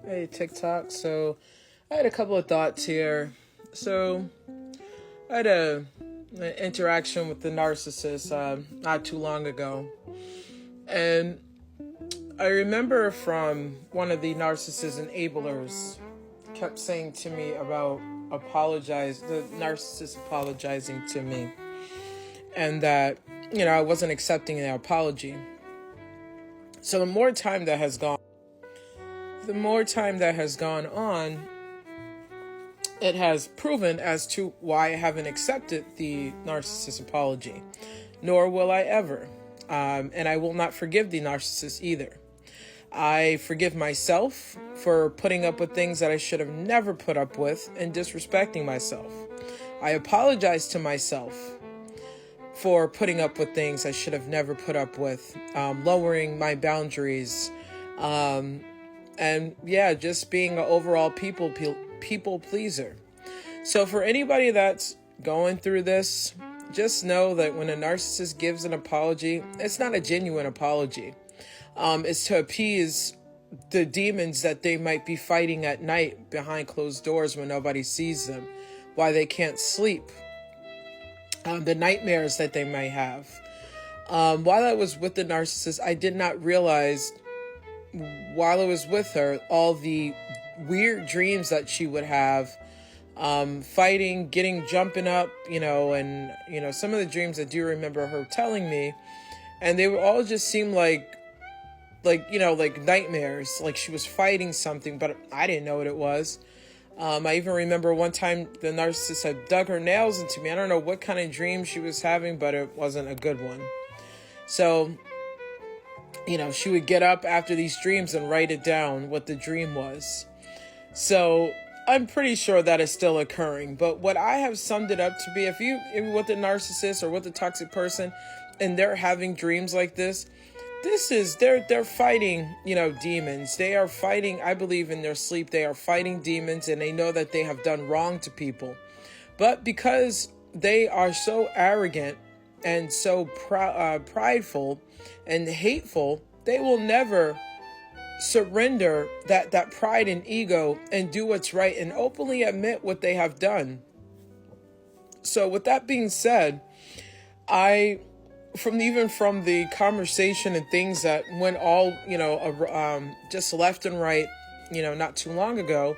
Hey, TikTok. So, I had a couple of thoughts here. So, I had an interaction with the narcissist not too long ago. And I remember from one of the narcissist enablers kept saying to me about the narcissist apologizing to me. And that, I wasn't accepting the apology. So the more time that has gone on, it has proven as to why I haven't accepted the narcissist apology, nor will I ever. And I will not forgive the narcissist either. I forgive myself for putting up with things that I should have never put up with and disrespecting myself. I apologize to myself for putting up with things I should have never put up with, lowering my boundaries, just being an overall people pleaser. So for anybody that's going through this, just know that when a narcissist gives an apology, it's not a genuine apology. It's to appease the demons that they might be fighting at night behind closed doors when nobody sees them, why they can't sleep. The nightmares that they may have. While I was with the narcissist, I did not realize, while I was with her, all the weird dreams that she would have, fighting, jumping up, and, some of the dreams I do remember her telling me, and they would all just seem like nightmares, like she was fighting something, but I didn't know what it was. I even remember one time the narcissist had dug her nails into me. I don't know what kind of dream she was having, but it wasn't a good one. So, she would get up after these dreams and write it down, what the dream was. So I'm pretty sure that is still occurring. But what I have summed it up to be, if with the narcissist or with the toxic person and they're having dreams like this, they're fighting, demons. They are fighting, I believe in their sleep, they are fighting demons, and they know that they have done wrong to people. But because they are so arrogant and so prideful and hateful, they will never surrender that pride and ego and do what's right and openly admit what they have done. So with that being said, from the conversation and things that went all, just left and right, not too long ago,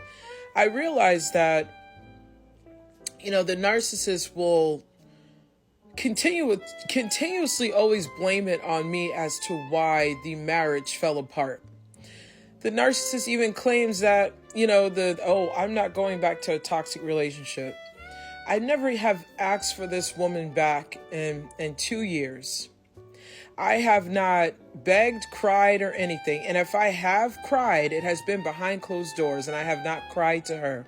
I realized that, the narcissist will continuously always blame it on me as to why the marriage fell apart. The narcissist even claims that, I'm not going back to a toxic relationship. I never have asked for this woman back in 2 years. I have not begged, cried, or anything. And if I have cried, it has been behind closed doors, and I have not cried to her.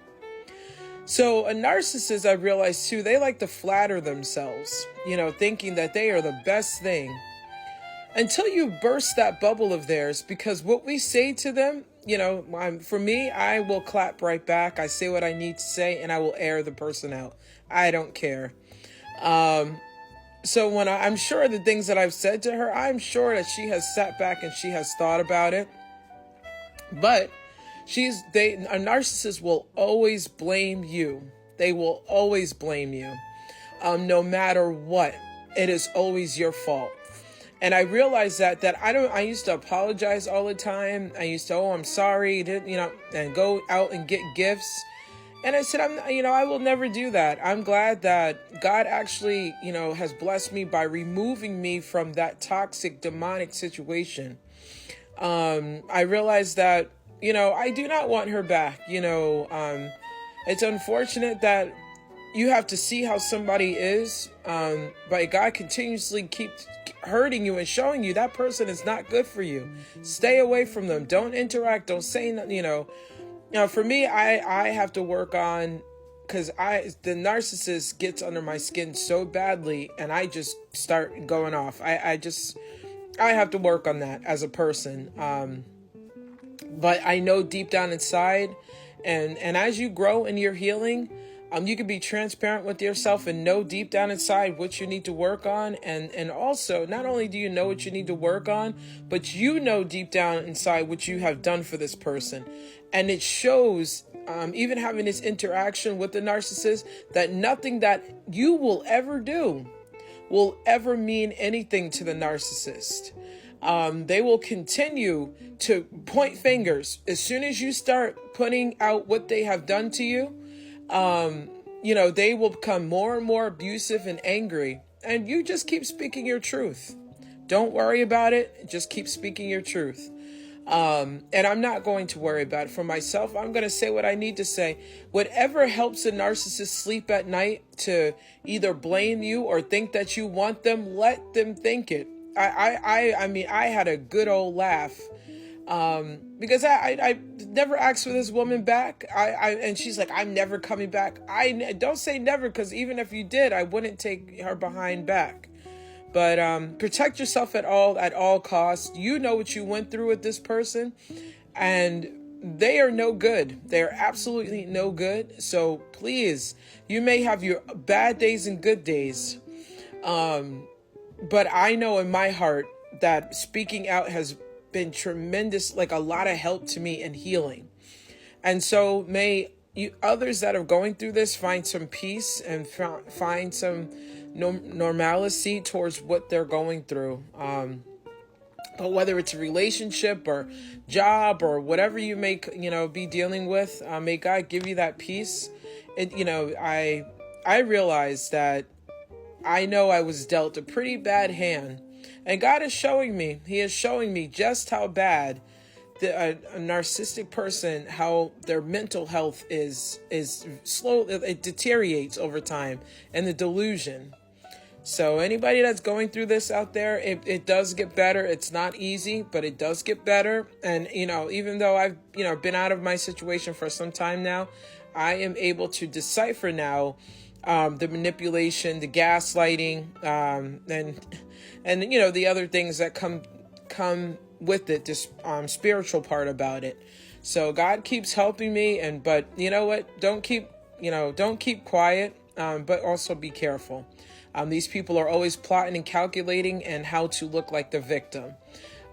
So a narcissist, I realized too, they like to flatter themselves, thinking that they are the best thing. Until you burst that bubble of theirs, because what we say to them, for me, I will clap right back. I say what I need to say, and I will air the person out. I don't care. So when I'm sure the things that I've said to her, I'm sure that she has sat back and she has thought about it. But a narcissist will always blame you. They will always blame you. No matter what, it is always your fault. And I realized that I used to apologize all the time. I used to, I'm sorry, and go out and get gifts. And I said, I will never do that. I'm glad that God actually, has blessed me by removing me from that toxic, demonic situation. I realized that, I do not want her back. It's unfortunate that you have to see how somebody is, but God continuously keeps hurting you and showing you that person is not good for you. Stay away from them. Don't interact. Don't say nothing, for me, I have to work on, because the narcissist gets under my skin so badly, and I just start going off. I have to work on that as a person. But I know deep down inside, and as you grow in your healing, You can be transparent with yourself and know deep down inside what you need to work on. And also, not only do you know what you need to work on, but you know deep down inside what you have done for this person. And it shows, even having this interaction with the narcissist, that nothing that you will ever do will ever mean anything to the narcissist. They will continue to point fingers. As soon as you start putting out what they have done to you, they will become more and more abusive and angry. And you just keep speaking your truth. Don't worry about it. Just keep speaking your truth. And I'm not going to worry about it for myself. I'm going to say what I need to say. Whatever helps a narcissist sleep at night to either blame you or think that you want them, let them think it. I mean, I had a good old laugh, because I never asked for this woman back. And she's like, I'm never coming back. I don't say never, because even if you did, I wouldn't take her behind back. But protect yourself at all costs. You know what you went through with this person, and they are no good. They are absolutely no good. So please, you may have your bad days and good days. But I know in my heart that speaking out has been tremendous, like a lot of help to me in healing. And so may you, others that are going through this, find some peace and find some normalcy towards what they're going through. But whether it's a relationship or job or whatever you may, be dealing with, may God give you that peace. And, I realized that I know I was dealt a pretty bad hand, and God is showing me, he is showing me just how bad a narcissistic person, how their mental health is slow, it deteriorates over time, and the delusion. So anybody that's going through this out there, it does get better. It's not easy, but it does get better. And, even though I've, been out of my situation for some time now, I am able to decipher now the manipulation, the gaslighting, and the other things that come with it, this spiritual part about it. So God keeps helping me, but you know what? Don't keep quiet, but also be careful. These people are always plotting and calculating and how to look like the victim.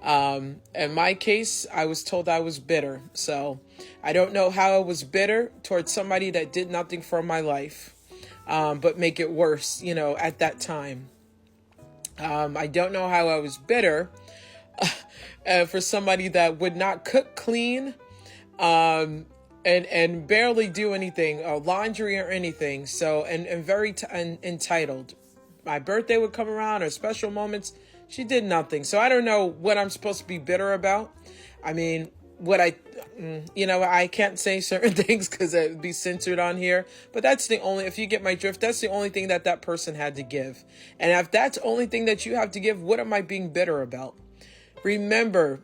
In my case, I was told I was bitter. So I don't know how I was bitter towards somebody that did nothing for my life, but make it worse, at that time. I don't know how I was bitter for somebody that would not cook clean, and barely do anything, laundry or anything. So, and very entitled. My birthday would come around or special moments, she did nothing. So I don't know what I'm supposed to be bitter about. I mean, I can't say certain things because it would be censored on here. But that's if you get my drift, that's the only thing that person had to give. And if that's the only thing that you have to give, what am I being bitter about? Remember,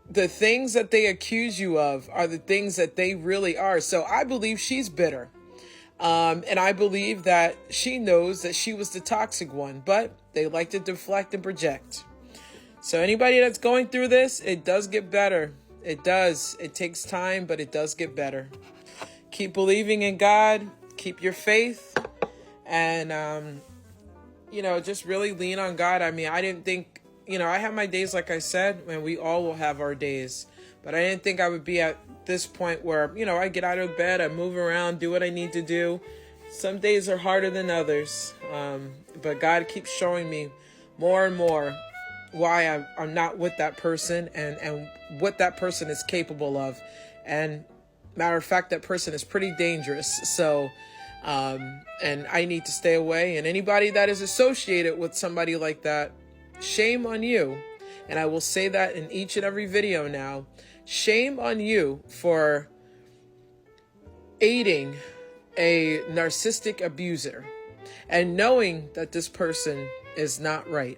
the things that they accuse you of are the things that they really are. So I believe she's bitter. And I believe that she knows that she was the toxic one, but they like to deflect and project. So anybody that's going through this, it does get better. It does. It takes time, but it does get better. Keep believing in God. Keep your faith. And, just really lean on God. I mean, I didn't think, I have my days, like I said, and we all will have our days. But I didn't think I would be at this point where, I get out of bed, I move around, do what I need to do. Some days are harder than others. But God keeps showing me more and more why I'm not with that person and what that person is capable of. And matter of fact, that person is pretty dangerous. So, and I need to stay away. And anybody that is associated with somebody like that, shame on you. And I will say that in each and every video now. Shame on you for aiding a narcissistic abuser and knowing that this person is not right.